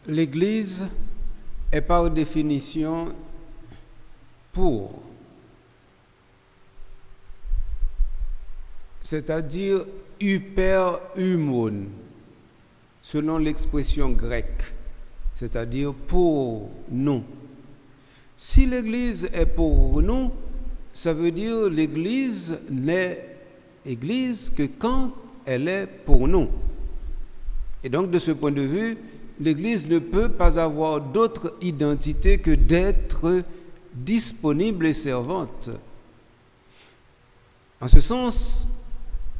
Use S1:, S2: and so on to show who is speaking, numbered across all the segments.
S1: L'Église est par définition pour, c'est-à-dire hyper humone, selon l'expression grecque, c'est-à-dire pour nous. Si l'Église est pour nous, ça veut dire l'Église n'est Église que quand elle est pour nous. Et donc de ce point de vue, l'Église ne peut pas avoir d'autre identité que d'être disponible et servante. En ce sens,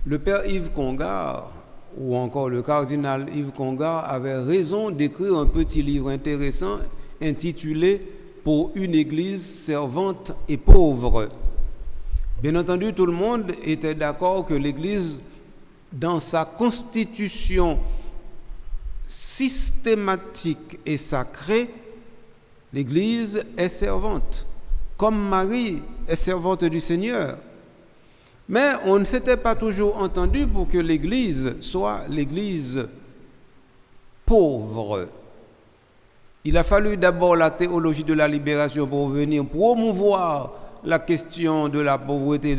S1: le père Yves Congar, ou encore le cardinal Yves Congar, avait raison d'écrire un petit livre intéressant intitulé « Pour une Église servante et pauvre ». Bien entendu, tout le monde était d'accord que l'Église, dans sa constitution systématique et sacrée, l'Église est servante, comme Marie est servante du Seigneur. Mais on ne s'était pas toujours entendu pour que l'Église soit l'Église pauvre. Il a fallu d'abord la théologie de la libération pour venir promouvoir la question de la pauvreté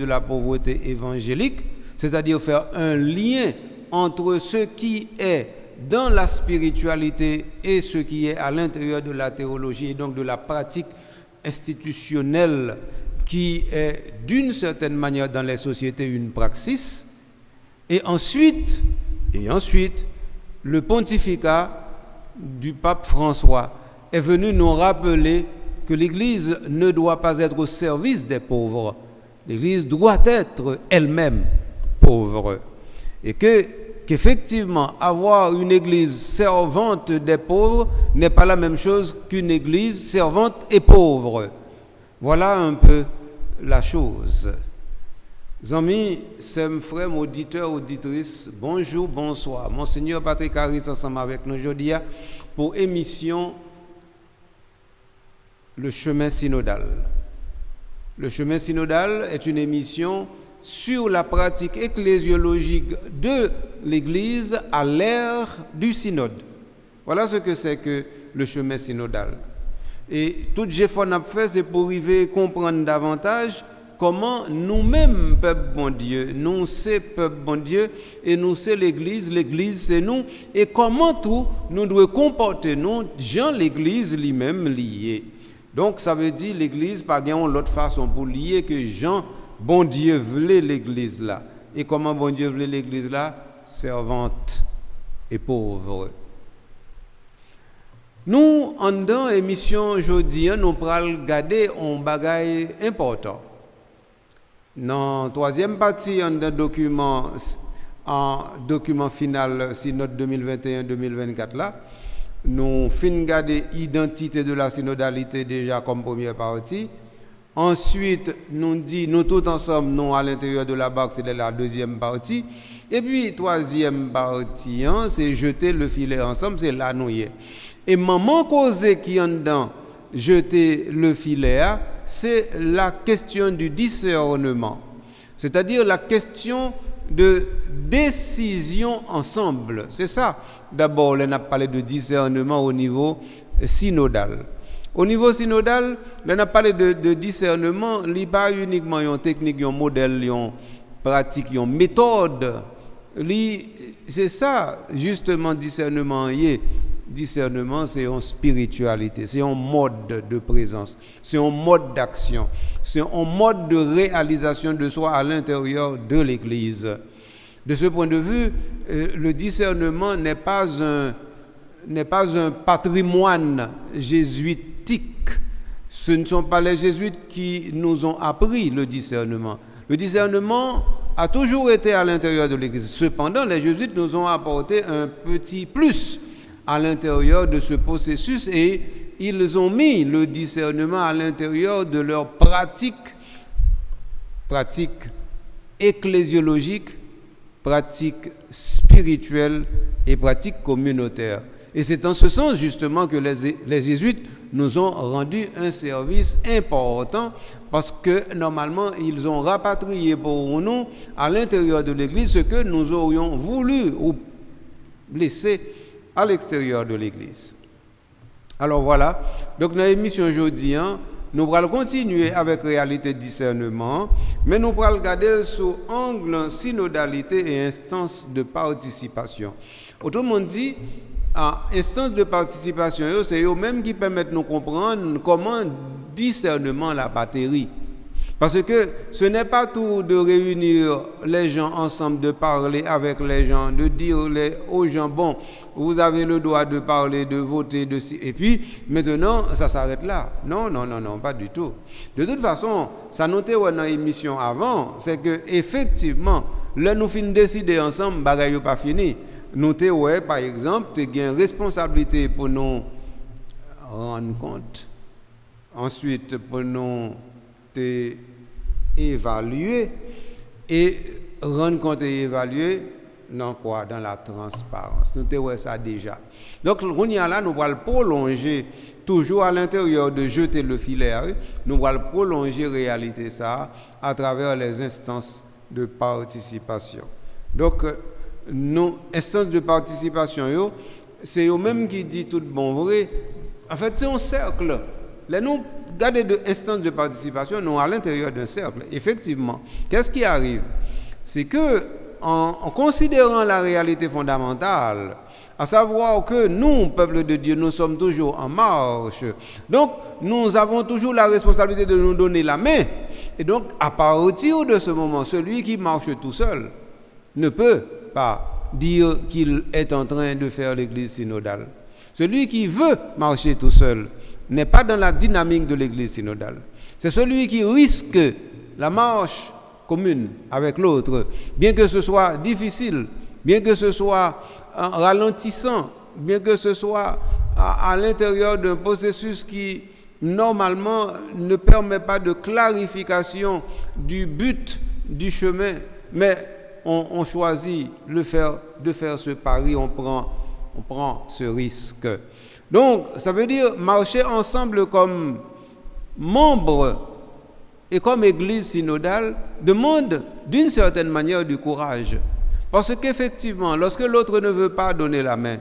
S1: évangélique, c'est-à-dire faire un lien entre ce qui est dans la spiritualité et ce qui est à l'intérieur de la théologie et donc de la pratique institutionnelle qui est d'une certaine manière dans les sociétés une praxis. Et ensuite, le pontificat du pape François est venu nous rappeler que l'Église ne doit pas être au service des pauvres. L'Église doit être elle-même pauvre. Et qu'effectivement, avoir une Église servante des pauvres n'est pas la même chose qu'une Église servante et pauvre. Voilà un peu la chose. Amis, mes frères, auditeurs, auditrices, bonjour, bonsoir. Monseigneur Patrick Harris ensemble avec nous aujourd'hui pour émission Le chemin synodal. Le chemin synodal est une émission sur la pratique ecclésiologique de l'Église à l'ère du synode. Voilà ce que c'est que le chemin synodal. Et tout effort qu'on a fait, c'est pour arriver à comprendre davantage comment nous-mêmes, peuple bon Dieu, nous c'est peuple bon Dieu, et nous c'est l'Église c'est nous, et comment tout nous devons comporter nous, Jean l'Église lui-même lié. Donc ça veut dire l'Église pas gagne l'autre façon pour lier que Jean bon Dieu voulait l'Église là. Et comment bon Dieu voulait l'Église là? Servante et pauvre. Nous, en dans l'émission aujourd'hui, nous allons regarder un bagage important. Dans la troisième partie, en document final synode 2021-2024 là, nous finissons regarder l'identité de la synodalité déjà comme première partie. Ensuite, nous tous ensemble, nous à l'intérieur de la barque, c'est la deuxième partie. Et puis, troisième partie, c'est jeter le filet ensemble, c'est la nouille. Et maman causé qui en dedans, jeter le filet, c'est la question du discernement. C'est-à-dire la question de décision ensemble. C'est ça. D'abord, on a parlé de discernement au niveau synodal. Au niveau synodal, on a parlé de discernement, il n'y a pas uniquement une technique, un modèle, une pratique, une méthode. C'est ça, justement, discernement. Discernement, c'est une spiritualité, c'est un mode de présence, c'est un mode d'action, c'est un mode de réalisation de soi à l'intérieur de l'Église. De ce point de vue, le discernement n'est pas un patrimoine jésuitique. Ce ne sont pas les jésuites qui nous ont appris le discernement. Le discernement a toujours été à l'intérieur de l'Église. Cependant, les jésuites nous ont apporté un petit plus à l'intérieur de ce processus et ils ont mis le discernement à l'intérieur de leur pratique ecclésiologique, pratique spirituelle et pratique communautaire. Et c'est en ce sens justement que les jésuites nous ont rendu un service important parce que normalement ils ont rapatrié pour nous à l'intérieur de l'Église ce que nous aurions voulu ou laisser à l'extérieur de l'Église. Alors voilà, donc dans l'émission aujourd'hui, nous allons continuer avec réalité discernement, mais nous allons regarder sous angle synodalité et instance de participation. Autrement dit, instance de participation, c'est eux-mêmes qui permettent de nous comprendre comment discernement la batterie. Parce que ce n'est pas tout de réunir les gens ensemble, de parler avec les gens, de dire aux gens, bon, vous avez le droit de parler, de voter, et puis maintenant, ça s'arrête là. Non, pas du tout. De toute façon, ça notait dans l'émission avant, c'est que effectivement, là nous finissons décider ensemble, bagaille n'est pas fini. Nous avons, par exemple, une responsabilité pour nous rendre compte. Ensuite, pour nous évaluer et rendre compte et évaluer dans quoi? Dans la transparence. Nous avons ça déjà. Donc, nous allons prolonger, toujours à l'intérieur de jeter le filet, nous allons prolonger la réalité ça à travers les instances de participation. Donc, nos instances de participation, c'est eux-mêmes qui disent tout bon vrai. En fait, c'est un cercle. Là, nous regardons des instances de participation, nous à l'intérieur d'un cercle. Effectivement, qu'est-ce qui arrive? C'est que, en considérant la réalité fondamentale, à savoir que nous, peuple de Dieu, nous sommes toujours en marche. Donc, nous avons toujours la responsabilité de nous donner la main. Et donc, à partir de ce moment, celui qui marche tout seul ne peut pas dire qu'il est en train de faire l'église synodale. Celui qui veut marcher tout seul n'est pas dans la dynamique de l'église synodale. C'est celui qui risque la marche commune avec l'autre, bien que ce soit difficile, bien que ce soit ralentissant, bien que ce soit à l'intérieur d'un processus qui normalement ne permet pas de clarification du but du chemin, mais on choisit de faire ce pari, on prend ce risque. Donc, ça veut dire marcher ensemble comme membres et comme église synodale demande d'une certaine manière du courage. Parce qu'effectivement, lorsque l'autre ne veut pas donner la main,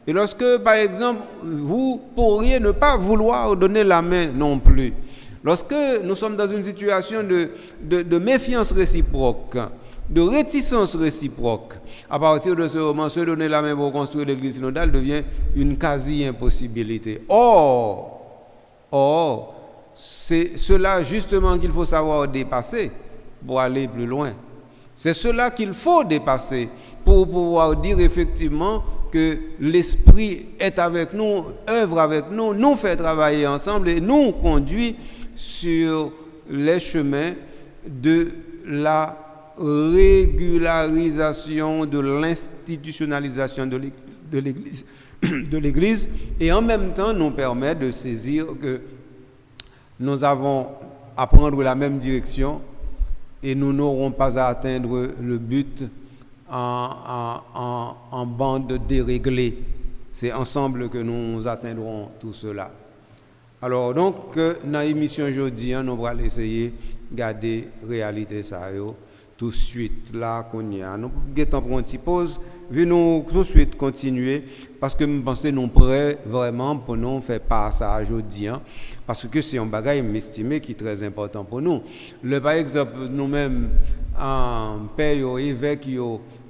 S1: et lorsque, par exemple, vous pourriez ne pas vouloir donner la main non plus, lorsque nous sommes dans une situation de méfiance réciproque, de réticence réciproque, à partir de ce moment, se donner la main pour construire l'église synodale devient une quasi-impossibilité. Or, c'est cela justement qu'il faut savoir dépasser pour aller plus loin. C'est cela qu'il faut dépasser pour pouvoir dire effectivement que l'Esprit est avec nous, œuvre avec nous, nous fait travailler ensemble et nous conduit sur les chemins de la régularisation de l'institutionnalisation de l'Église et en même temps nous permet de saisir que nous avons à prendre la même direction et nous n'aurons pas à atteindre le but en bande déréglée. C'est ensemble que nous atteindrons tout cela. Alors donc, dans l'émission aujourd'hui, nous allons essayer de garder la réalité ça tout de suite là qu'on y a. Nous allons prendre une petite pause, venons tout de suite continuer parce que je pense que nous sommes prêts vraiment pour nous faire part ça aujourd'hui. Parce que c'est un bagage estimé qui est très important pour nous. Par exemple, nous-mêmes, pères, évêques,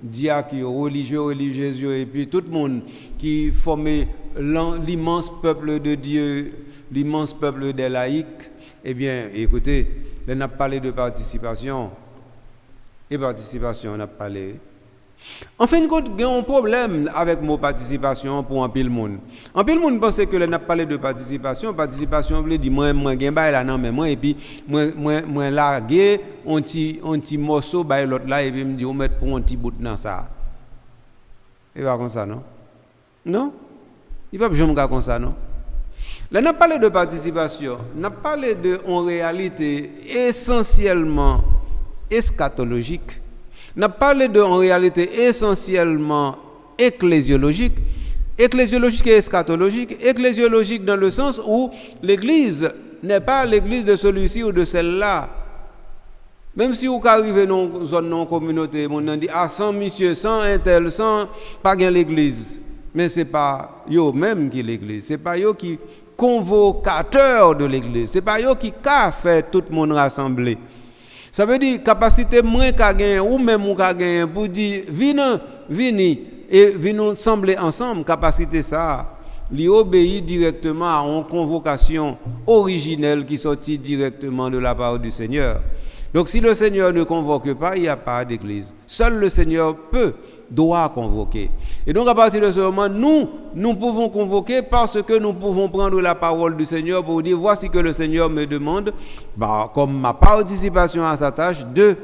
S1: diacres, religieux, religieuses, et puis tout le monde qui formait l'immense peuple de Dieu, l'immense peuple des laïcs, eh bien, écoutez, on a parlé de participation, et participation, on a parlé. En fin de compte, il y a un problème avec le mot participation pour un pile monde. Un pile monde pense que l'on a parlé de participation veut dire moi gain bail là non mais moi et puis moi larguer un petit morceau bail l'autre là et puis me dit on mettre pour un petit bout dans ça. Et pas comme ça non? Non? Il pas jamais comme ça non? Là on a parlé de participation, on a parlé de en réalité essentiellement eschatologique. On a parlé en réalité essentiellement ecclésiologique et eschatologique. Ecclésiologique dans le sens où l'Église n'est pas l'Église de celui-ci ou de celle-là. Même si vous arrivez dans une zone non communauté, on dit sans monsieur, sans un tel, sans pas gain l'Église. mais ce n'est pas eux-mêmes qui l'église, ce n'est pas eux qui convocateurs de l'église, ce n'est pas eux qui fait tout le monde rassembler. Ça veut dire capacité moins qu'a gagner ou même ou qu'a gagner pour dire venez et venons sembler ensemble, capacité ça lui obéit directement à une convocation originelle qui sortit directement de la part du Seigneur. Donc si le Seigneur ne convoque pas, il n'y a pas d'église. Seul le Seigneur doit convoquer. Et donc à partir de ce moment, nous pouvons convoquer parce que nous pouvons prendre la parole du Seigneur pour dire voici que le Seigneur me demande, comme ma participation à sa tâche, de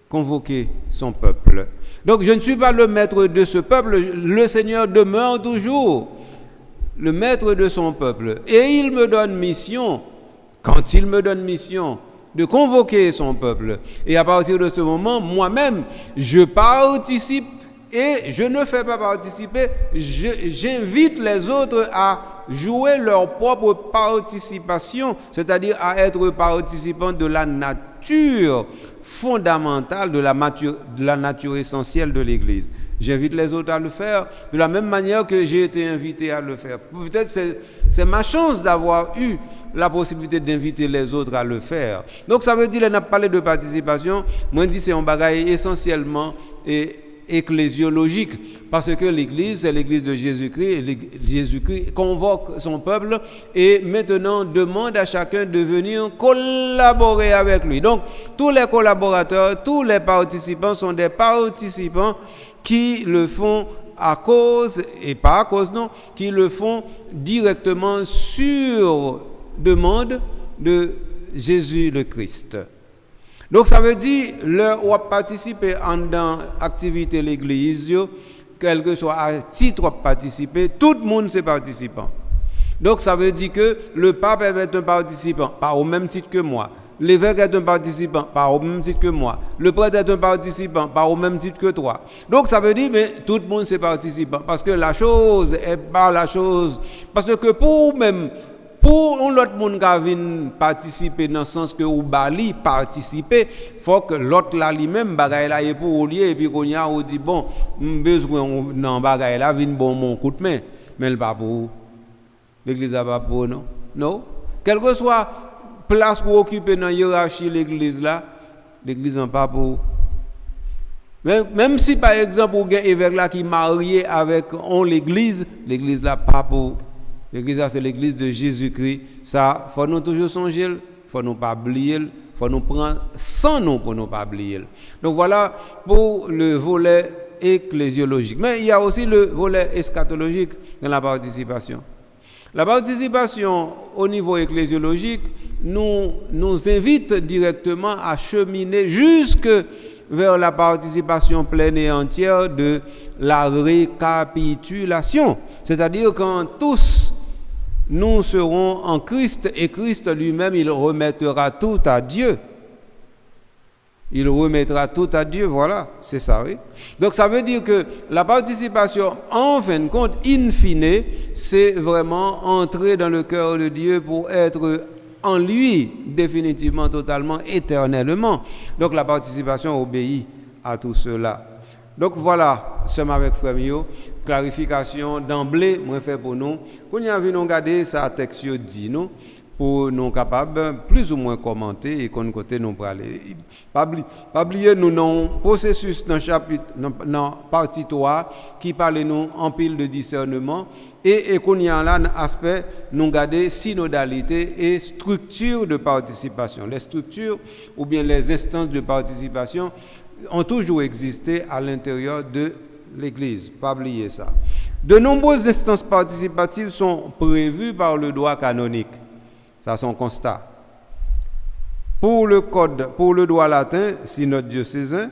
S1: convoquer son peuple. Donc je ne suis pas le maître de ce peuple, le Seigneur demeure toujours le maître de son peuple. Et il me donne mission, quand il me donne mission, de convoquer son peuple. Et à partir de ce moment, moi-même, je participe et je ne fais pas participer, j'invite les autres à jouer leur propre participation, c'est-à-dire à être participants de la nature fondamentale, de la nature essentielle de l'Église. J'invite les autres à le faire de la même manière que j'ai été invité à le faire. Peut-être c'est ma chance d'avoir eu la possibilité d'inviter les autres à le faire. Donc ça veut dire qu'on a parlé de participation, moi je dis c'est un bagage essentiellement ecclésiologique, parce que l'Église, c'est l'Église de Jésus-Christ, et Jésus-Christ convoque son peuple et maintenant demande à chacun de venir collaborer avec lui. Donc tous les collaborateurs, tous les participants sont des participants qui le font à cause, et pas à cause non, qui le font directement sur demande de Jésus le Christ. Donc ça veut dire, on participer dans l'activité de l'Église, quel que soit à titre de participer, tout le monde est participant. Donc ça veut dire que le pape est un participant, pas au même titre que moi. L'évêque est un participant, pas au même titre que moi. Le prêtre est un participant, pas au même titre que toi. Donc ça veut dire, mais tout le monde est participant. Parce que la chose est pas la chose. Parce que pour l'autre monde qui vient participer dans le sens que ou bali participer, faut que l'autre là lui-même bagaille là est pour lier et puis qu'on y a on dit bon, besoin dans bagaille là vinn bon mon coup de main, mais le pas pour l'église a pas pour non. Non, quelle que soit place qu'on occupe dans hiérarchie l'église là, l'église n'a pas pour. Même si par exemple ou un évêque là qui marié avec l'église là pas pour. L'église là c'est l'église de Jésus-Christ. Ça faut nous toujours songer, faut nous pas oublier, faut nous prendre sans nous pour nous pas oublier. Donc voilà pour le volet ecclésiologique. Mais il y a aussi le volet eschatologique dans la participation. La participation au niveau ecclésiologique nous invite directement à cheminer jusque vers la participation pleine et entière de la récapitulation. C'est-à-dire quand tous nous serons en Christ et Christ lui-même, il remettra tout à Dieu. Il remettra tout à Dieu, voilà, c'est ça, oui. Donc ça veut dire que la participation, en fin de compte, in fine, c'est vraiment entrer dans le cœur de Dieu pour être en lui, définitivement, totalement, éternellement. Donc la participation obéit à tout cela. Donc voilà, sommes avec Frère Mio, clarification d'emblée, moi fait pour nous. Quand nous avons regardé ça, texte dit nous, pour nous capables plus ou moins commenter et qu'on côté nous parler. Pas oublier nous dans processus dans chapitre dans partie 3 qui parle nous en pile de discernement et qu'on y a là un aspect nous garder synodalité et structure de participation. Les structures ou bien les instances de participation ont toujours existé à l'intérieur de l'Église. Pas oublier ça. De nombreuses instances participatives sont prévues par le droit canonique. Ça, c'est un constat. Pour le droit latin, synode diocésain,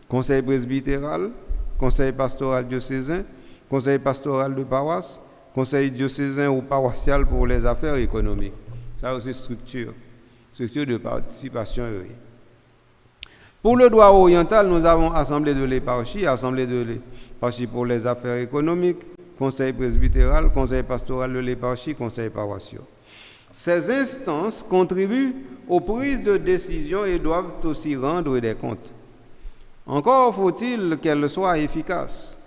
S1: conseil presbytéral, conseil pastoral diocésain, conseil pastoral de paroisse, conseil diocésain ou paroissial pour les affaires économiques. Ça aussi, structure de participation. Pour le droit oriental, nous avons assemblée de l'éparchie, assemblée de l'éparchie pour les affaires économiques, conseil presbytéral, conseil pastoral de l'éparchie, conseil paroissial. Ces instances contribuent aux prises de décision et doivent aussi rendre des comptes. Encore faut-il qu'elles soient efficaces,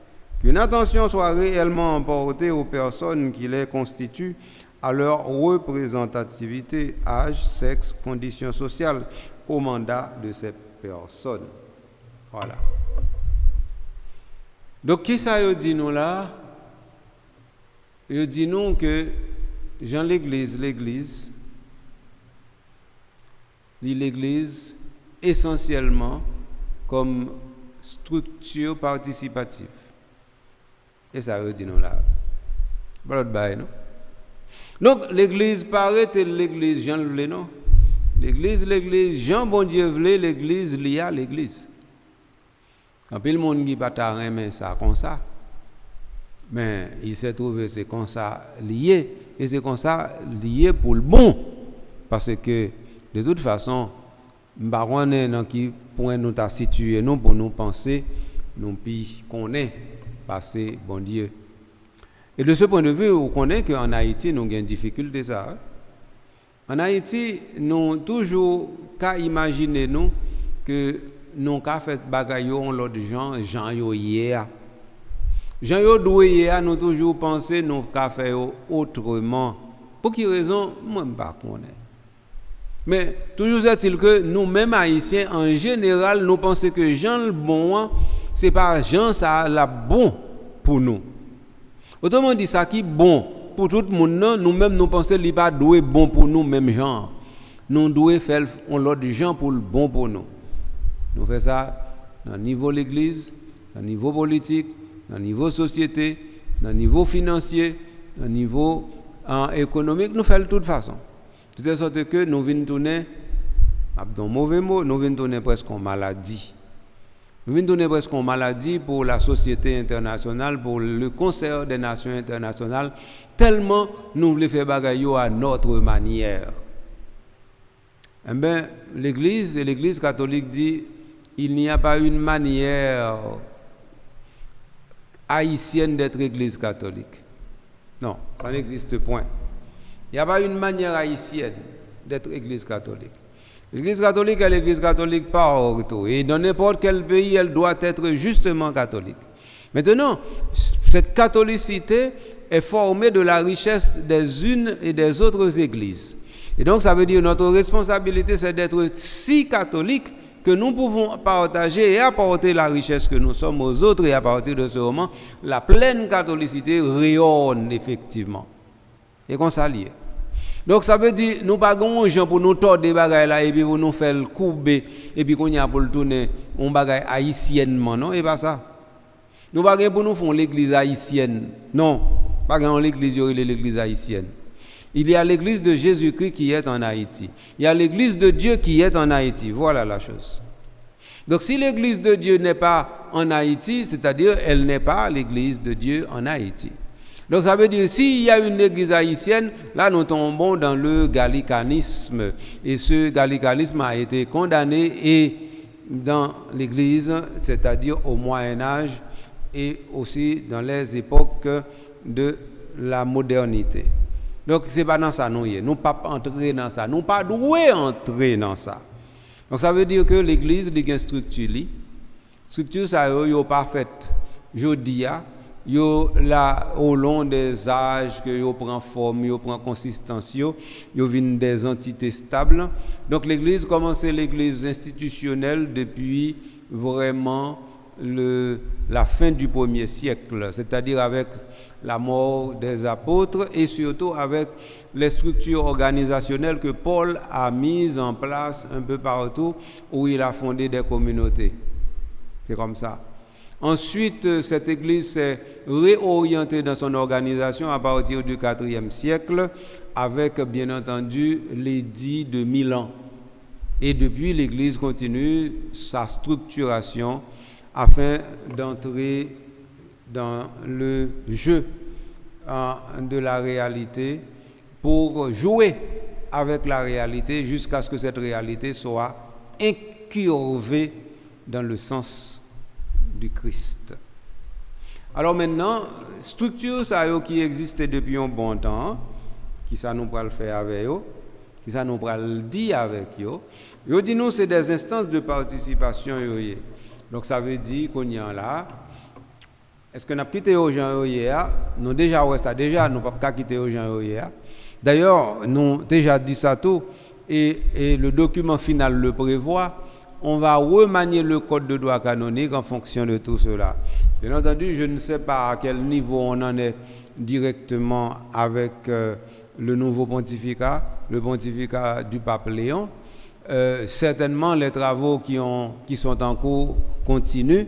S1: qu'une attention soit réellement portée aux personnes qui les constituent, à leur représentativité, âge, sexe, conditions sociales, au mandat de ces personnes. Voilà. Donc, qui ça veut dire nous là? Il dit nous que l'Église essentiellement comme structure participative. Et ça veut dire nous là. Pas l'autre bail, non? Donc, l'Église paraît l'Église Jean le non? L'Église, Jean bon Dieu voulait, l'Église liée à l'Église. Quand le monde qui pas aimer ça comme ça, mais il s'est trouvé c'est comme ça lié, et c'est comme ça lié pour le bon, parce que de toute façon, on est dans qui point nous t'a situé nous pour nous penser, nous puis qu'on est passé bon Dieu. Et de ce point de vue, on connaît qu'en Haïti, nous avons une difficulté ça. En Haïti, nous toujours qu'à imaginer nous que nous avons fait bagaille en l'autre Jean yo hier. Jean yo doué hier, nous toujours penser nous avons fait autrement. Pour quelle raison, moi je ne sais pas. Mais toujours est-il que nous-mêmes Haïtiens, en général, nous pensons que Jean le bon, c'est pas Jean ça la bon pour nous. Autrement dit, ça qui est bon pour tout le monde, nous-mêmes, nous pensons qu'il n'est pas doué bon pour nous, même gens. Nous devons faire l'autre gens pour le bon pour nous. Nous faisons ça dans le niveau de l'Église, dans le niveau politique, dans le niveau société, dans le niveau financier, dans le niveau économique. Nous faisons de toute façon. De telle sorte que nous venons tourner, dans mauvais mot, nous venons tourner presque en maladie. Nous venons donner presque une maladie pour la société internationale, pour le concert des nations internationales, tellement nous voulons faire bagaille à notre manière. Eh bien, l'Église catholique dit il n'y a pas une manière haïtienne d'être Église catholique. Non, ça n'existe point. Il n'y a pas une manière haïtienne d'être Église catholique. L'Église catholique est l'Église catholique partout. Et dans n'importe quel pays, elle doit être justement catholique. Maintenant, cette catholicité est formée de la richesse des unes et des autres églises. Et donc, ça veut dire que notre responsabilité, c'est d'être si catholique que nous pouvons partager et apporter la richesse que nous sommes aux autres. Et à partir de ce moment, la pleine catholicité rayonne effectivement. Et qu'on s'allie. Donc ça veut dire nous pas gon gens pour nous tordre des bagages là et puis pour nous faire le couper et puis qu'on y a pour le tourner on bagaille haïtiennement non et pas ça. Nous pas pour nous faire l'église haïtienne. Non, pas dans l'église l'église haïtienne. Il y a l'église de Jésus-Christ qui est en Haïti. Il y a l'église de Dieu qui est en Haïti. Voilà la chose. Donc si l'église de Dieu n'est pas en Haïti, c'est-à-dire elle n'est pas l'église de Dieu en Haïti. Donc ça veut dire s'il y a une église haïtienne, là nous tombons dans le gallicanisme. Et ce gallicanisme a été condamné et dans l'église, c'est-à-dire au Moyen-Âge et aussi dans les époques de la modernité. Donc c'est pas dans ça nous y est. Nous pas entrer dans ça. Nous pas doué entrer dans ça. Donc ça veut dire que l'église a une structure. Structure ça yo pas faite jodi a yo là au long des âges que yo prend forme, yo prend consistance, yo viennent des entités stables. Donc l'église commence l'église institutionnelle depuis vraiment la fin du 1er siècle, c'est-à-dire avec la mort des apôtres et surtout avec les structures organisationnelles que Paul a mises en place un peu partout où il a fondé des communautés. C'est comme ça. Ensuite, cette église s'est réorientée dans son organisation à partir du 4e siècle avec, bien entendu, l'édit de Milan. Et depuis, l'église continue sa structuration afin d'entrer dans le jeu de la réalité pour jouer avec la réalité jusqu'à ce que cette réalité soit incurvée dans le sens du Christ. Alors maintenant, structure ça qui existait depuis un bon temps, qui ça nous va le faire avec eux, qui ça nous va le dire avec eux. Yo dit nous c'est des instances de participation. Donc ça veut dire qu'on y a là est-ce que nous avons quitté aux gens hier? Nous déjà ouais ça déjà nous pas quitter aux gens hier. D'ailleurs, nous déjà dit ça tout et le document final le prévoit. On va remanier le code de droit canonique en fonction de tout cela. Bien entendu, je ne sais pas à quel niveau on en est directement avec le nouveau pontificat, le pontificat du pape Léon. Certainement, les travaux qui sont en cours continuent.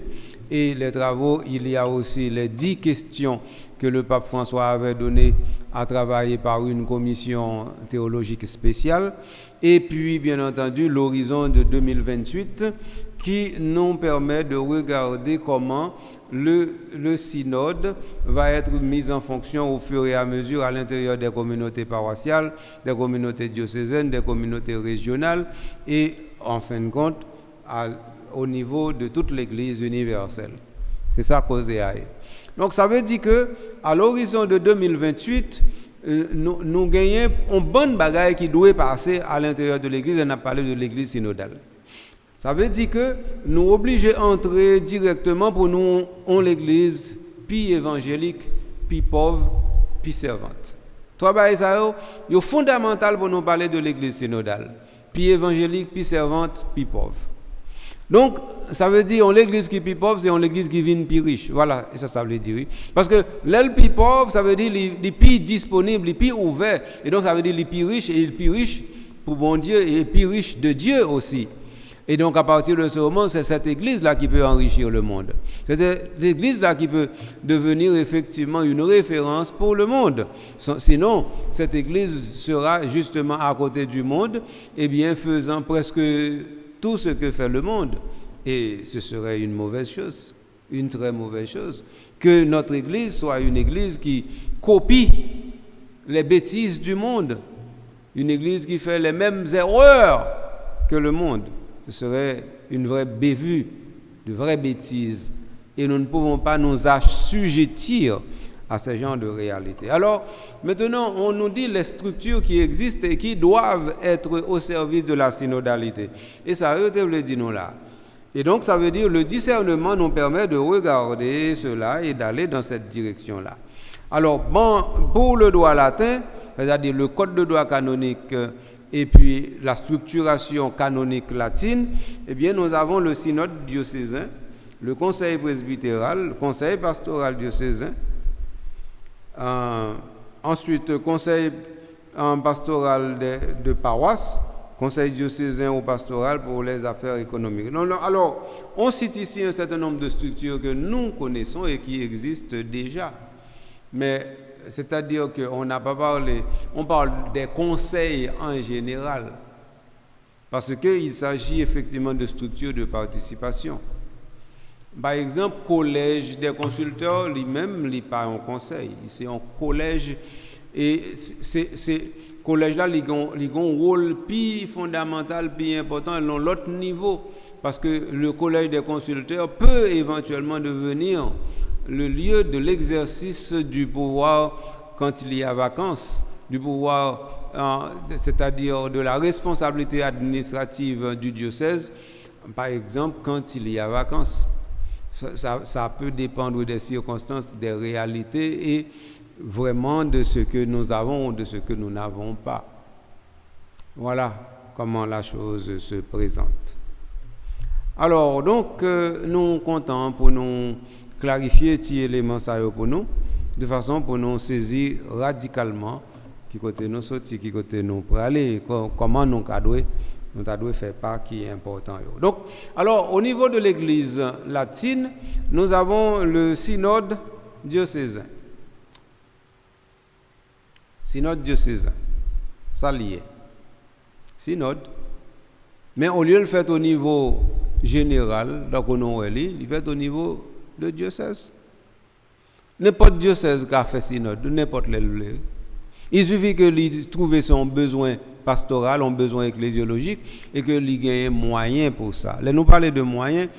S1: Et les travaux, il y a aussi les 10 questions que le pape François avait données à travailler par une commission théologique spéciale. Et puis, bien entendu, l'horizon de 2028 qui nous permet de regarder comment le synode va être mis en fonction au fur et à mesure à l'intérieur des communautés paroissiales, des communautés diocésaines, des communautés régionales et, en fin de compte, au niveau de toute l'Église universelle. C'est ça cause AI. Donc ça veut dire que à l'horizon de 2028, nous gagnons une bonne bagaille qui doit passer à l'intérieur de l'Église. On a parlé de l'Église synodale. Ça veut dire que nous obligés d'entrer directement pour nous en l'Église, puis évangélique, puis pauvre, puis servante. Trois bagailles ça est fondamental pour nous parler de l'Église synodale, puis évangélique, puis servante, puis pauvre. Donc, ça veut dire, l'église qui est pauvre, c'est l'église qui vient plus riche. Voilà, et ça veut dire, oui. Parce que l'aile plus pauvre, ça veut dire les plus disponibles, les plus ouverts. Et donc, ça veut dire les plus riches, et les plus riches pour bon Dieu, et les plus riches de Dieu aussi. Et donc, à partir de ce moment, c'est cette église-là qui peut enrichir le monde. C'est l'église-là qui peut devenir effectivement une référence pour le monde. Sinon, cette église sera justement à côté du monde, et bien faisant presque tout ce que fait le monde. Et ce serait une mauvaise chose, une très mauvaise chose, que notre Église soit une Église qui copie les bêtises du monde, une Église qui fait les mêmes erreurs que le monde. Ce serait une vraie bévue, de vraies bêtises. Et nous ne pouvons pas nous assujettir à ce genre de réalité. Alors, maintenant, on nous dit les structures qui existent et qui doivent être au service de la synodalité. Et ça, je te le dis nous là. Et donc, ça veut dire le discernement nous permet de regarder cela et d'aller dans cette direction-là. Alors, bon, pour le droit latin, c'est-à-dire le code de droit canonique et puis la structuration canonique latine, eh bien, nous avons le synode diocésain, le conseil presbytéral, le conseil pastoral diocésain, ensuite conseil pastoral de paroisse, conseil diocésain ou pastoral pour les affaires économiques. Alors, on cite ici un certain nombre de structures que nous connaissons et qui existent déjà. Mais c'est-à-dire qu'on n'a pas parlé, on parle des conseils en général, parce qu'il s'agit effectivement de structures de participation. Par exemple, collège des consulteurs, lui-même, il n'est pas un conseil, c'est un collège. Et ces collèges-là, ils ont un rôle plus fondamental, plus important, à l'autre niveau. Parce que le collège des consulteurs peut éventuellement devenir le lieu de l'exercice du pouvoir quand il y a vacances, du pouvoir, c'est-à-dire de la responsabilité administrative du diocèse, par exemple, quand il y a vacances. Ça peut dépendre des circonstances, des réalités et vraiment de ce que nous avons ou de ce que nous n'avons pas. Voilà comment la chose se présente. Alors, donc, nous comptons pour nous clarifier ces éléments pour nous, de façon pour nous saisir radicalement qui côté nous sortir, qui côté nous pour aller, comment nous devons faire pas qui est important. Donc, alors, au niveau de l'Église latine, nous avons le synode diocésain. Synode diocésain. Ça lié. Synode. Mais au lieu de le faire au niveau général, donc on il fait au niveau de diocèse. N'importe diocèse qui a fait synode, n'importe lequel. Il suffit que lui trouve son besoin pastoral, son besoin ecclésiologique, et que lui gagne moyen pour ça. Là, nous parlons de moyens.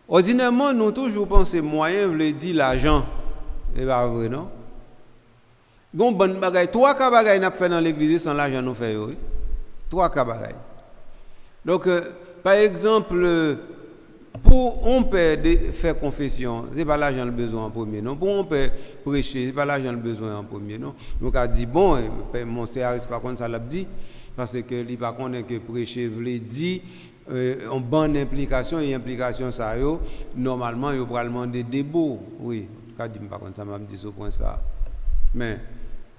S1: Ordinairement, nous toujours pensons moyen veut dire l'argent. C'est pas vrai, non? Gon bonne bagaille, trois cas bagaille n'a fait dans l'église sans l'argent nous fait oui. Trois cas bagaille. Donc par exemple Pour on peut faire confession, c'est pas l'argent le besoin en premier, non. Pour on peut prêcher, c'est pas l'argent le besoin en premier, non. Donc a dit bon, mon CRS par contre ça l'a dit parce que il pas connaît que prêcher veut dire en bonne implication et implication ça yo normalement yo va demander des beaux. Oui, qu'a dit par contre ça m'a dit ce point ça. Mais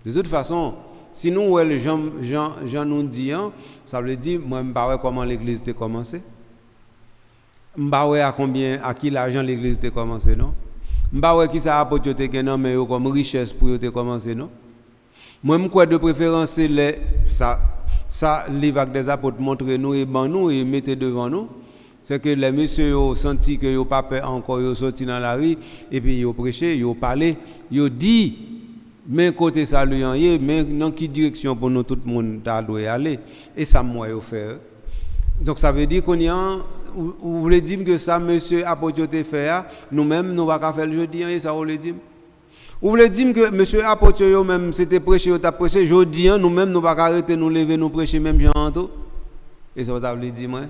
S1: de toute façon, si nous les Jean nous dit, ça veut dire moi me pas comment l'église a commencé. M'ba à qui l'argent l'église a commencé non. M'ba qui ça apporte te non mais comme richesse pour te commencer non. Moi me quoi de préférence c'est ça livre avec des apôtres montrer nous et ban nous et mettez devant nous. C'est que les messieurs ont senti que yo pas peur encore yo sorti dans la rue et puis yo prêché, yo parlé, yo dit mais côté salut mais dans quelle direction pour nous tout le monde doit aller et ça moi yo faire. Donc ça veut dire qu'on y a vous voulez dire que ça monsieur apôtre te fait nous-mêmes nous va pas faire le jeudi et ça vous voulez dire vous voulez dire que monsieur apôtre yo même c'était prêcher ou t'a prêché jeudi nous-mêmes nous va arrêter nous lever nous prêcher même Jean tout et ça vous voulez dire moi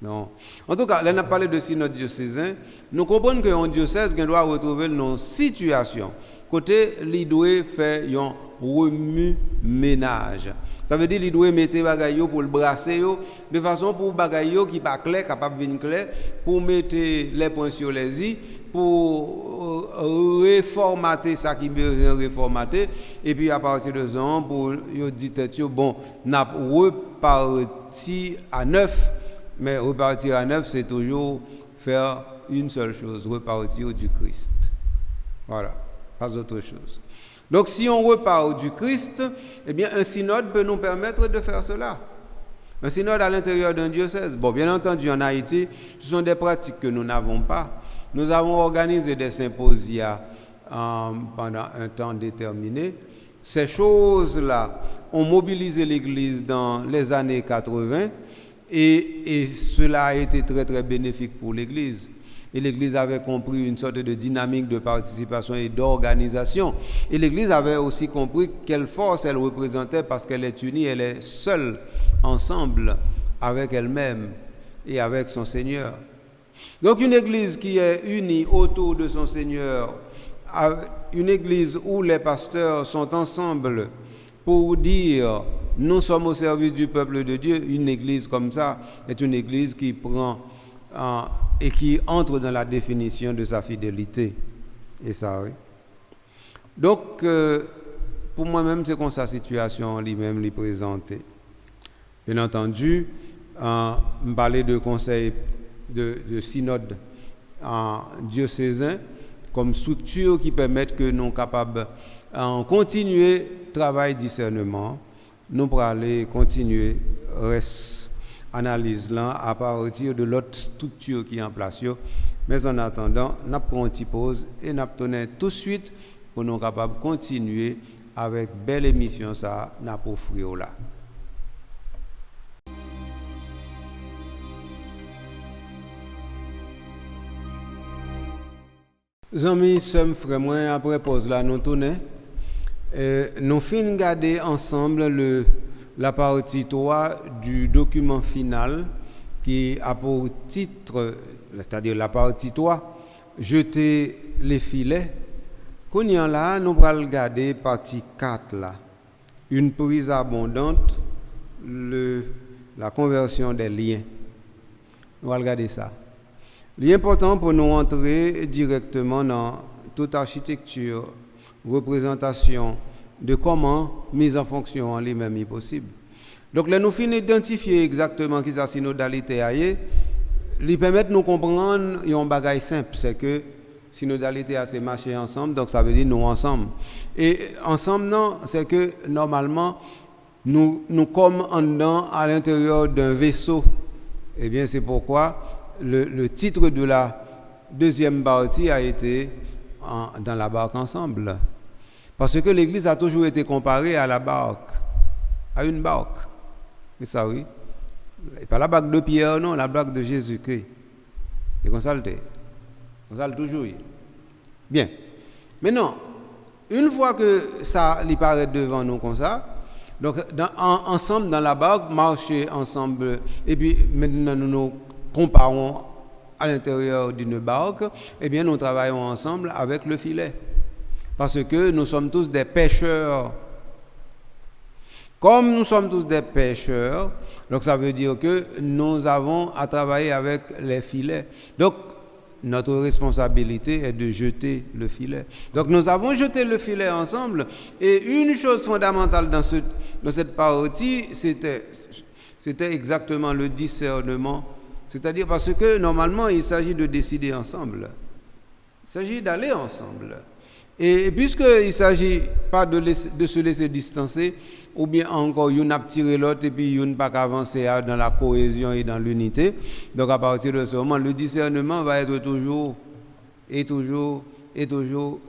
S1: non en tout cas là on a parlé de synode diocésain nous comprenons que un diocèse doit retrouver nos situations côté il doit faire un remue-ménage. Ça veut dire qu'il doit mettre bagay pour le brasser de façon pour bagay qui pas clair capable venir clair pour mettre les points sur les i pour reformater ça qui besoin reformater et puis à partir de ça pour yo dit tête bon n'a reparti à neuf mais repartir à neuf c'est toujours faire une seule chose repartir du Christ. Voilà, pas autre chose. Donc si on repart du Christ, eh bien un synode peut nous permettre de faire cela. Un synode à l'intérieur d'un diocèse. Bon, bien entendu, en Haïti, ce sont des pratiques que nous n'avons pas. Nous avons organisé des symposia pendant un temps déterminé. Ces choses-là ont mobilisé l'Église dans les années 80 et cela a été très très bénéfique pour l'Église. Et l'Église avait compris une sorte de dynamique de participation et d'organisation. Et l'Église avait aussi compris quelle force elle représentait parce qu'elle est unie, elle est seule, ensemble, avec elle-même et avec son Seigneur. Donc une Église qui est unie autour de son Seigneur, une Église où les pasteurs sont ensemble pour dire « nous sommes au service du peuple de Dieu », une Église comme ça est une Église qui prend... et qui entre dans la définition de sa fidélité. Et ça, oui. Donc, pour moi-même, c'est comme sa situation lui-même lui présenter. Bien entendu, me parler de conseil de synode diocésain comme structure qui permettent que nous sommes capables de continuer le travail discernement, nous pour aller continuer reste analyse là à partir de l'autre structure qui est en place. Mais en attendant, nous prenons une petite pause et nous tournons tout de suite pour nous capables de continuer avec belle émission ça n'a pas offrir là. Amis, sommes frères moi après pause là nous tournons nous finissons garder ensemble la partie 3 du document final qui a pour titre, c'est-à-dire la partie 3, jeter les filets. Qu'on y a là, nous allons regarder partie 4 là, une prise abondante, la conversion des liens. Nous allons regarder ça. L'important pour nous entrer directement dans toute architecture, représentation de comment mise en fonction en lui-même est possible. Donc là nous finissons d'identifier exactement qui sa synodalité est, lui permettre de nous comprendre un bagage simple, c'est que synodalité c'est marcher ensemble, donc ça veut dire nous ensemble. Et ensemble non, c'est que normalement nous comme en dedans à l'intérieur d'un vaisseau. Eh bien c'est pourquoi le titre de la deuxième partie a été dans la barque ensemble. Parce que l'Église a toujours été comparée à la barque, à une barque. C'est ça, oui. Et pas la barque de Pierre, non, la barque de Jésus-Christ. Et comme ça, toujours. Bien. Maintenant, une fois que ça lui paraît devant nous comme ça, donc ensemble dans la barque, marcher ensemble, et puis maintenant nous nous comparons à l'intérieur d'une barque, eh bien nous travaillons ensemble avec le filet. Parce que nous sommes tous des pêcheurs. Comme nous sommes tous des pêcheurs, donc ça veut dire que nous avons à travailler avec les filets. Donc notre responsabilité est de jeter le filet. Donc nous avons jeté le filet ensemble. Et une chose fondamentale dans cette partie, c'était exactement le discernement. C'est-à-dire parce que normalement, il s'agit de décider ensemble. Il s'agit d'aller ensemble. Et puisqu'il ne s'agit pas de se laisser distancer, ou bien encore, il y a tiré l'autre et puis il n'y a pas qu'avancer dans la cohésion et dans l'unité. Donc à partir de ce moment, le discernement va être toujours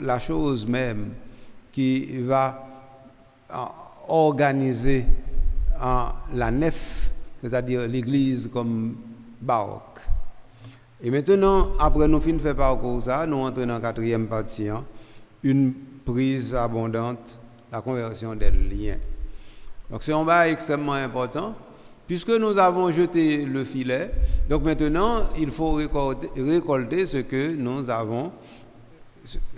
S1: la chose même qui va organiser la nef, c'est-à-dire l'église comme barque. Et maintenant, après nous finissons de faire parcours ça, nous entrons dans la 4e partie, une prise abondante, la conversion des liens. Donc c'est un bail extrêmement important, puisque nous avons jeté le filet, donc maintenant il faut récolter ce que nous avons,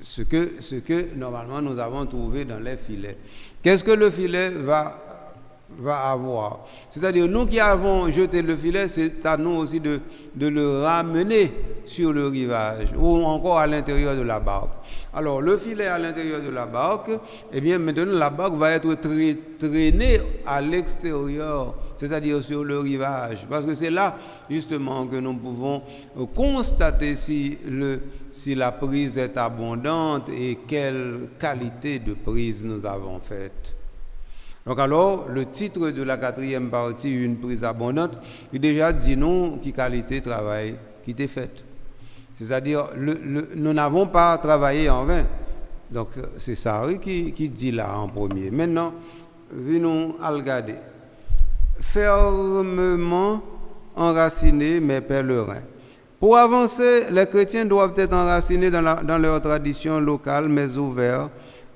S1: ce que normalement nous avons trouvé dans les filets. Qu'est-ce que le filet va avoir? C'est-à-dire nous qui avons jeté le filet, c'est à nous aussi de le ramener sur le rivage ou encore à l'intérieur de la barque. Alors le filet à l'intérieur de la barque, eh bien maintenant la barque va être traînée à l'extérieur, c'est-à-dire sur le rivage, parce que c'est là justement que nous pouvons constater si la prise est abondante et quelle qualité de prise nous avons faite. Donc alors, le titre de la 4e partie, une prise abondante, il déjà dit nous qui qualité de travail qui était faite. C'est-à-dire, nous n'avons pas travaillé en vain. Donc, c'est ça qui dit là en premier. Maintenant, venons à regarder. Fermement enracinés mes pèlerins. Pour avancer, les chrétiens doivent être enracinés dans leur tradition locale, mais ouverts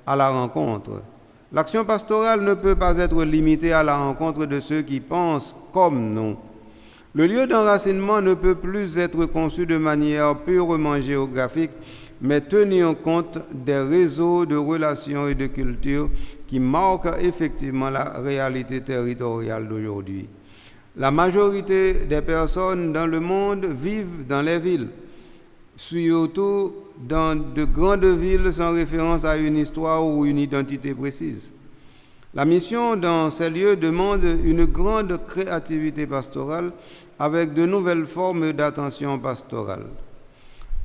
S1: à la rencontre. L'action pastorale ne peut pas être limitée à la rencontre de ceux qui pensent comme nous. Le lieu d'enracinement ne peut plus être conçu de manière purement géographique, mais tenir compte des réseaux de relations et de culture qui marquent effectivement la réalité territoriale d'aujourd'hui. La majorité des personnes dans le monde vivent dans les villes, surtout dans de grandes villes sans référence à une histoire ou une identité précise. La mission dans ces lieux demande une grande créativité pastorale avec de nouvelles formes d'attention pastorale.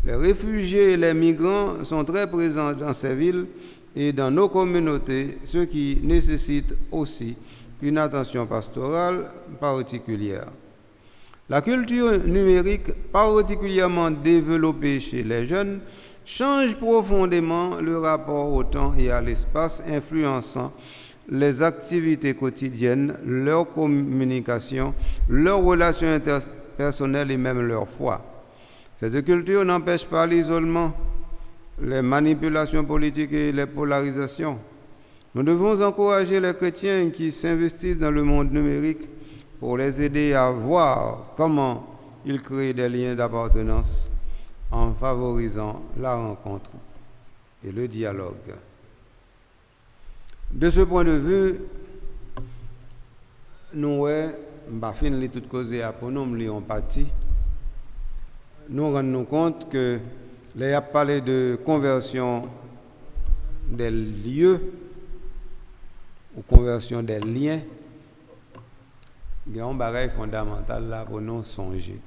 S1: Les réfugiés et les migrants sont très présents dans ces villes et dans nos communautés, ce qui nécessite aussi une attention pastorale particulière. La culture numérique, particulièrement développée chez les jeunes, change profondément le rapport au temps et à l'espace, influençant les activités quotidiennes, leur communication, leurs relations interpersonnelles et même leur foi. Cette culture n'empêche pas l'isolement, les manipulations politiques et les polarisations. Nous devons encourager les chrétiens qui s'investissent dans le monde numérique pour les aider à voir comment ils créent des liens d'appartenance en favorisant la rencontre et le dialogue. De ce point de vue, nous avons tout causé pour nous en partie. Nous rendons compte que les a parlé de conversion des lieux ou conversion des liens. Il y a un bagage fondamental là pour nous songer.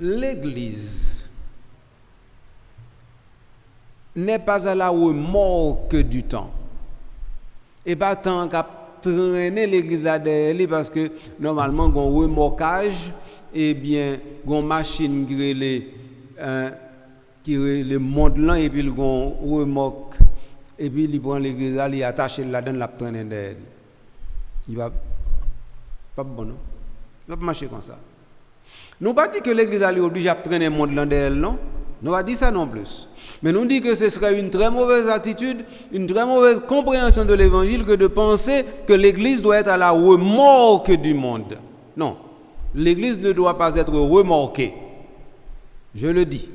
S1: L'Église n'est pas à la remorque du temps. Et pas tant qu'à traîner l'Église là derrière parce que normalement, il y a un remorquage, et bien, il y a une machine qui le monde là, et puis il y a un remorque. Et puis il prend l'église là, il attache là-dedans, la traîne derrière. Il va pas bon, non? Il va pas marcher comme ça. Nous pas dit que l'église est obligée à traîner le monde là derrière, non? Nous pas dit ça non plus. Mais nous dit que ce serait une très mauvaise attitude, une très mauvaise compréhension de l'évangile que de penser que l'église doit être à la remorque du monde. Non. l'Église ne doit pas être remorquée. Je le dis.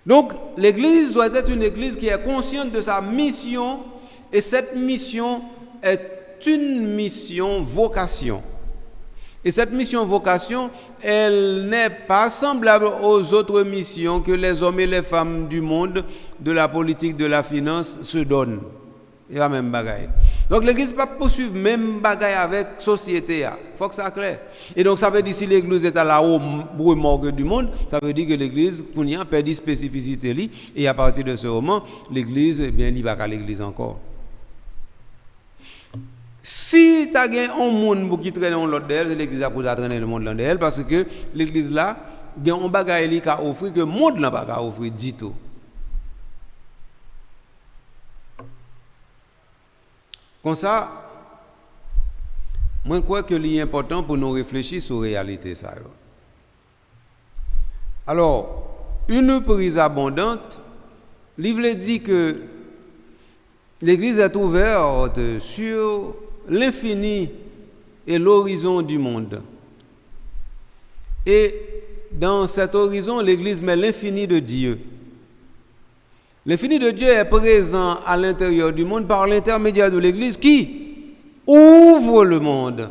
S1: Donc, l'Église doit être une Église qui est consciente de sa mission, et cette mission est une mission vocation. Et cette mission vocation, elle n'est pas semblable aux autres missions que les hommes et les femmes du monde, de la politique, de la finance, se donnent. Il y a même bagaille. Donc l'Église ne peut pas poursuivre même bagaille avec la société. Il faut que ça soit clair. Et donc ça veut dire que si l'Église est à la remorque du monde, ça veut dire que l'Église a perdu spécificité. Et à partir de ce moment, l'Église, il n'y a pas l'Église encore. Si tu as un monde qui traîne dans l'autre d'elle, l'Église a pour traîner le monde dans elle, parce que l'Église là, il y a un bagage qui a offert que le monde n'a pas offert du tout. Comme ça, moi je crois que c'est important pour nous réfléchir sur la réalité. Alors, une prise abondante, le livre dit que l'Église est ouverte sur l'infini et l'horizon du monde. Et dans cet horizon, l'Église met l'infini de Dieu. L'infini de Dieu est présent à l'intérieur du monde par l'intermédiaire de l'Église qui ouvre le monde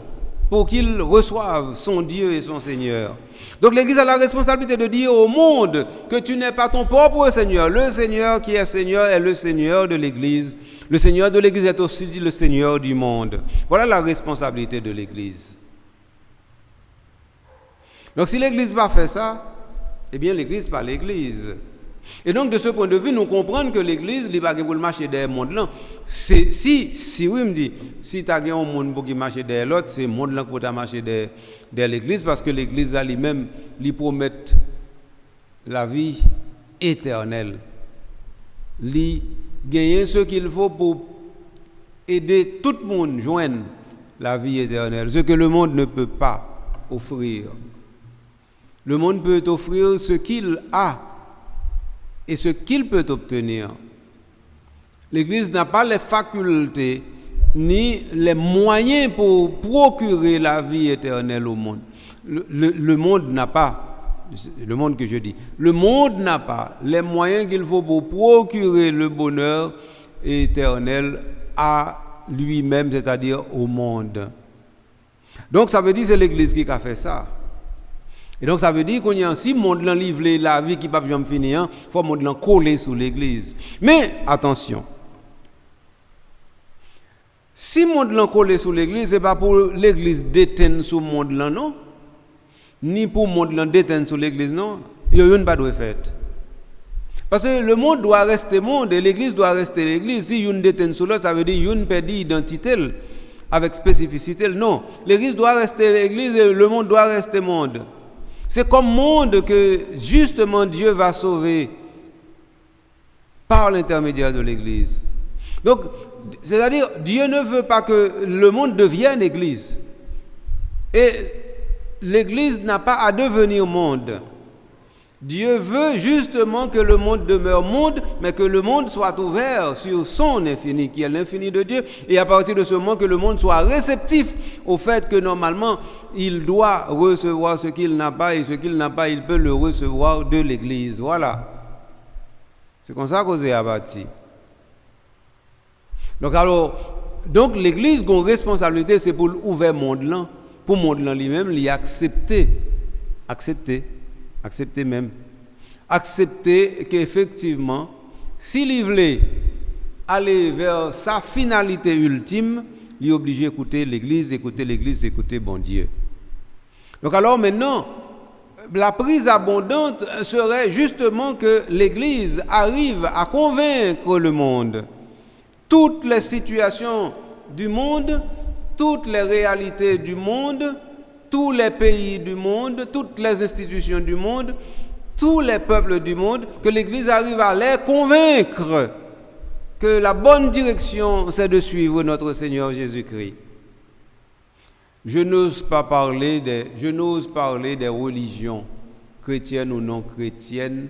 S1: pour qu'il reçoive son Dieu et son Seigneur. Donc l'Église a la responsabilité de dire au monde que tu n'es pas ton propre Seigneur. Le Seigneur qui est Seigneur est le Seigneur de l'Église. Le Seigneur de l'Église est aussi le Seigneur du monde. Voilà la responsabilité de l'Église. Donc si l'Église n'a pas fait ça, eh bien l'Église pas l'Église. Et donc de ce point de vue, nous comprenons que l'Église n'est pas pour le marcher derrière le monde là. Si oui me dit, si tu as un monde pour qui marcher derrière l'autre, c'est le monde là pour marcher derrière l'Église, parce que l'Église là lui-même lui promet la vie éternelle. Lui gagner ce qu'il faut pour aider tout le monde à joindre la vie éternelle, ce que le monde ne peut pas offrir. Le monde peut offrir ce qu'il a et ce qu'il peut obtenir. L'Église n'a pas les facultés ni les moyens pour procurer la vie éternelle au monde. Le monde n'a pas, le monde que je dis, le monde n'a pas les moyens qu'il faut pour procurer le bonheur éternel à lui-même, c'est-à-dire au monde. Donc ça veut dire que c'est l'Église qui a fait ça. Et donc ça veut dire qu'on y a ainsi monde l'en livré la vie qui ne peut pas finir, il faut monde l'en coller sous l'Église. Mais attention, si monde l'en coller sous l'Église, ce n'est pas pour l'Église déteindre sous monde l'en non, ni pour monde l'en déteindre sous l'Église non, il n'y a pas de fait. Parce que le monde doit rester monde et l'Église doit rester l'Église. Si une déteint sous l'autre, ça veut dire une perd identité avec spécificité. Non, l'Église doit rester l'Église et le monde doit rester monde. C'est comme monde que justement Dieu va sauver par l'intermédiaire de l'Église. Donc, c'est-à-dire, Dieu ne veut pas que le monde devienne Église. Et l'Église n'a pas à devenir monde. Dieu veut justement que le monde demeure monde, mais que le monde soit ouvert sur son infini, qui est l'infini de Dieu, et à partir de ce moment que le monde soit réceptif au fait que normalement, il doit recevoir ce qu'il n'a pas, et ce qu'il n'a pas, il peut le recevoir de l'Église. Voilà. C'est comme ça qu'on s'est abattu. Donc l'Église a une responsabilité, c'est pour l'ouvrir le monde là, pour le monde là lui-même, l'y accepter même. Accepter qu'effectivement, s'il veut aller vers sa finalité ultime, il est obligé d'écouter l'Église, écouter bon Dieu. Donc alors maintenant, la prise abondante serait justement que l'Église arrive à convaincre le monde. Toutes les situations du monde, toutes les réalités du monde, tous les pays du monde, toutes les institutions du monde, tous les peuples du monde, que l'Église arrive à les convaincre que la bonne direction, c'est de suivre notre Seigneur Jésus-Christ. Je n'ose parler des religions, chrétiennes ou non chrétiennes,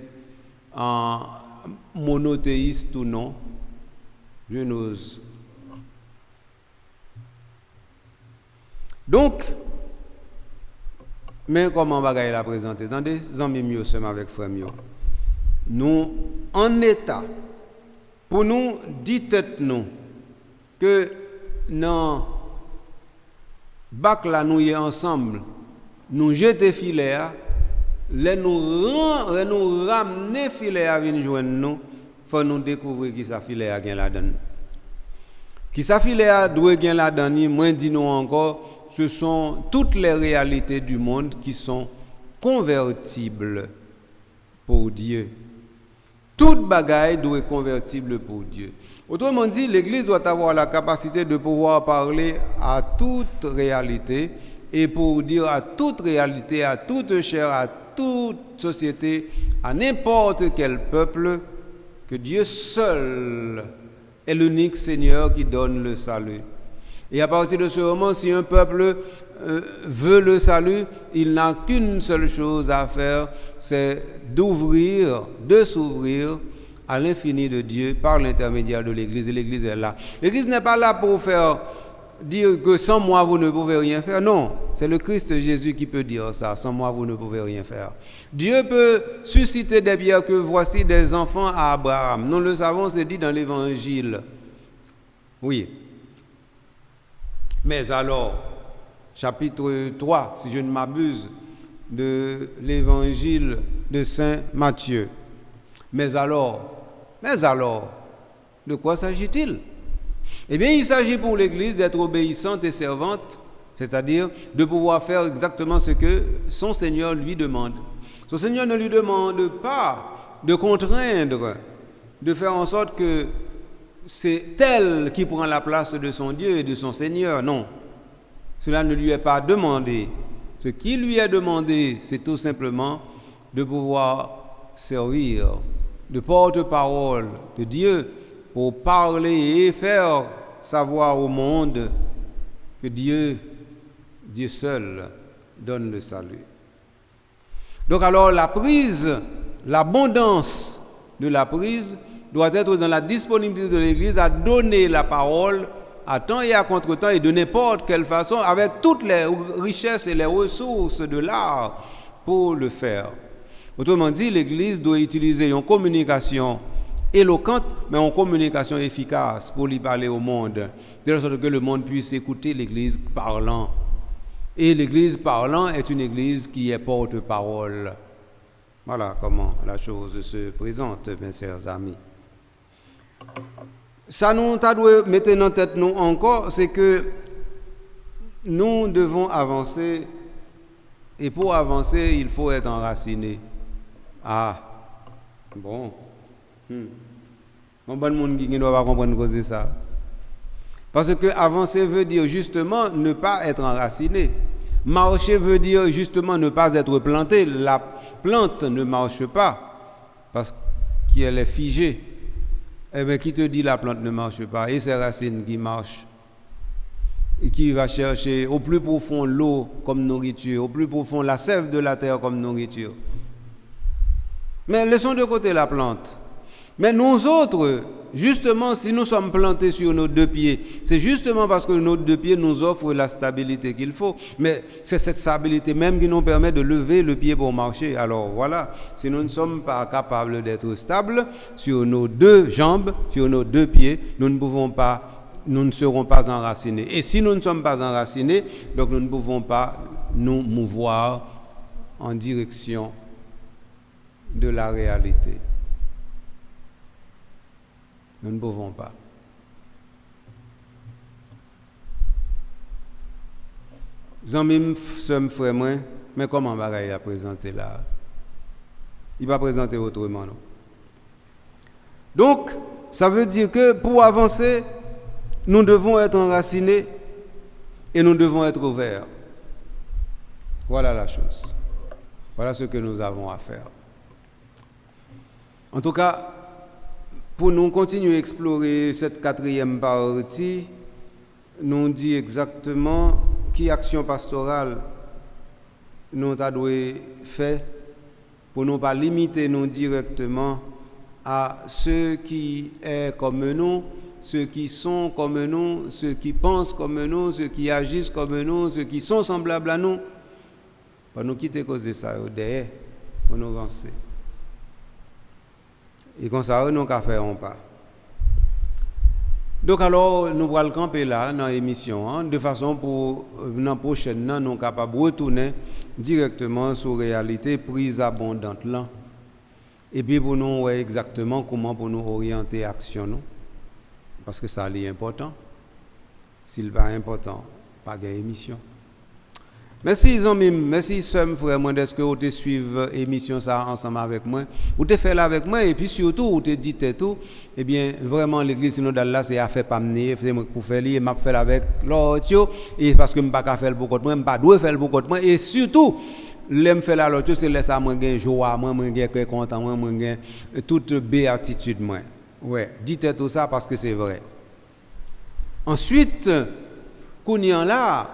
S1: monothéistes ou non. Je n'ose. Donc, Mais comment bagaille la présenter? Attendez, amis mieux sommes avec frère mieux. Nous en état pour nous dire tête nous que dans bac là nous y ensemble nous jeter filet les nous ramener filet à venir joindre nous faut nous découvrir qui ça filet a gain la donne qui ça filet a doit gain la donne moi dis nous encore ce sont toutes les réalités du monde qui sont convertibles pour Dieu. Toute bagaille doit être convertible pour Dieu. Autrement dit, l'Église doit avoir la capacité de pouvoir parler à toute réalité et pour dire à toute réalité, à toute chair, à toute société, à n'importe quel peuple, que Dieu seul est l'unique Seigneur qui donne le salut. Et à partir de ce moment, si un peuple veut le salut, il n'a qu'une seule chose à faire, c'est de s'ouvrir à l'infini de Dieu par l'intermédiaire de l'Église. Et l'Église est là. L'Église n'est pas là pour dire que sans moi vous ne pouvez rien faire. Non, c'est le Christ Jésus qui peut dire ça. Sans moi vous ne pouvez rien faire. Dieu peut susciter des pierres que voici des enfants à Abraham. Nous le savons, c'est dit dans l'Évangile. Oui. Mais alors, chapitre 3, si je ne m'abuse, de l'Évangile de Saint Matthieu. Mais alors, de quoi s'agit-il? Eh bien, il s'agit pour l'Église d'être obéissante et servante, c'est-à-dire de pouvoir faire exactement ce que son Seigneur lui demande. Son Seigneur ne lui demande pas de contraindre, de faire en sorte que c'est elle qui prend la place de son Dieu et de son Seigneur. Non, cela ne lui est pas demandé. Ce qui lui est demandé, c'est tout simplement de pouvoir servir de porte-parole de Dieu pour parler et faire savoir au monde que Dieu seul donne le salut. Donc alors l'abondance de la prise doit être dans la disponibilité de l'Église à donner la parole à temps et à contre-temps et de n'importe quelle façon avec toutes les richesses et les ressources de l'art pour le faire. Autrement dit, l'Église doit utiliser une communication éloquente, mais une communication efficace pour lui parler au monde, de sorte que le monde puisse écouter l'Église parlant. Et l'Église parlant est une Église qui est porte-parole. Voilà comment la chose se présente, mes chers amis. Ça nous doit mettre en tête nous encore, c'est que nous devons avancer, et pour avancer, il faut être enraciné. Ah, bon. Bon monde qui ne doit pas comprendre cause de ça. Parce que avancer veut dire justement ne pas être enraciné. Marcher veut dire justement ne pas être planté. La plante ne marche pas parce qu'elle est figée. Eh bien, qui te dit la plante ne marche pas? Et c'est racines qui marchent. Et qui va chercher au plus profond l'eau comme nourriture, au plus profond la sève de la terre comme nourriture. Mais laissons de côté la plante. Mais nous autres, justement, si nous sommes plantés sur nos deux pieds, c'est justement parce que nos deux pieds nous offrent la stabilité qu'il faut. Mais c'est cette stabilité même qui nous permet de lever le pied pour marcher. Alors voilà, si nous ne sommes pas capables d'être stables sur nos deux jambes, sur nos deux pieds, nous ne serons pas enracinés. Et si nous ne sommes pas enracinés, donc nous ne pouvons pas nous mouvoir en direction de la réalité. Nous ne pouvons pas. Zambim sommes frère moi, mais comment bagaille a présenté là? Il va présenter autrement non. Donc, ça veut dire que pour avancer, nous devons être enracinés et nous devons être ouverts. Voilà la chose. Voilà ce que nous avons à faire. En tout cas, pour nous continuer à explorer cette quatrième partie, nous dit exactement qui action pastorale nous avons fait pour ne pas limiter nous directement à ceux qui sont comme nous, ceux qui sont comme nous, ceux qui pensent comme nous, ceux qui agissent comme nous, ceux qui sont semblables à nous. Pour nous quitter cause de ça, derrière, pour nous avancer. Et comme ça, nous ne faisons pas. Donc alors, nous allons camper là dans l'émission, de façon pour l'an prochain, nous sommes capables de retourner directement sur la réalité prise abondante là. Et puis pour nous voir exactement comment pour nous orienter l'action nous. Parce que ça est important. S'il n'est pas important, pas d'émission. Merci les amis, merci sœur, frère, moi est-ce que vous te suivez l'émission ça ensemble avec moi, vous te fait là avec moi et puis surtout vous te dites tout, eh bien vraiment l'église synodale là c'est à faire pas mener, c'est pour faire li, m'a faire avec l'autre et parce que me pas faire beaucoup de moi, me pas doit faire beaucoup de moi et surtout l'aime faire là l'autre c'est laisser moi gain joie, moi gain cœur content, moi gain toute béatitude moi. Ouais, dites tout ça parce que c'est vrai. Ensuite, Kounian là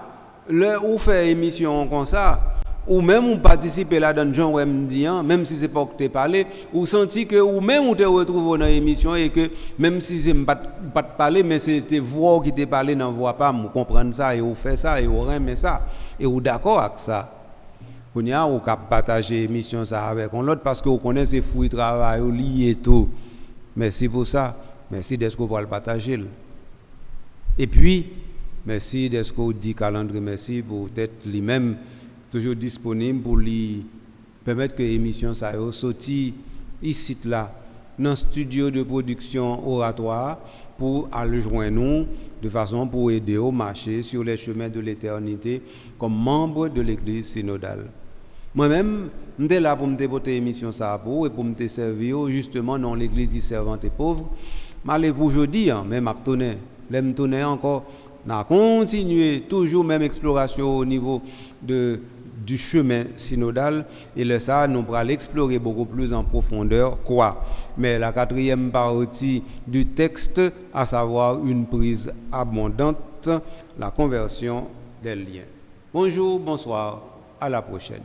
S1: ou fait émission comme ça, ou même ou participer là dans Jean me dit, même si c'est pas que tu parlé, ou senti que ou même ou te retrouve dans l'émission et que même si c'est pas te parler, mais c'était voix qui te parlé dans voix pas, vous comprendre ça et vous fait ça et vous remet ça et vous d'accord avec ça. Vous n'y a ou cap partager émission ça avec l'autre parce que vous connaissez ces fruits travail ou lié tout. Merci pour ça. Merci d'être pour le partager. Et puis merci d'Esco dit calendrier, merci pour être lui-même toujours disponible pour lui permettre que l'émission ça sorti ici là dans le studio de production oratoire pour aller joindre nous de façon pour aider au marcher sur les chemins de l'éternité comme membre de l'église synodale. Moi-même, je suis là pour me dépoter l'émission ça pour et pour me servir justement dans l'église qui servante et pauvre. Mais pour aujourd'hui, même à tourner encore. On a continué toujours même exploration au niveau du chemin synodal et le ça nous pourra l'explorer beaucoup plus en profondeur quoi. Mais la quatrième partie du texte, à savoir une prise abondante, la conversion des liens. Bonjour, bonsoir, à la prochaine.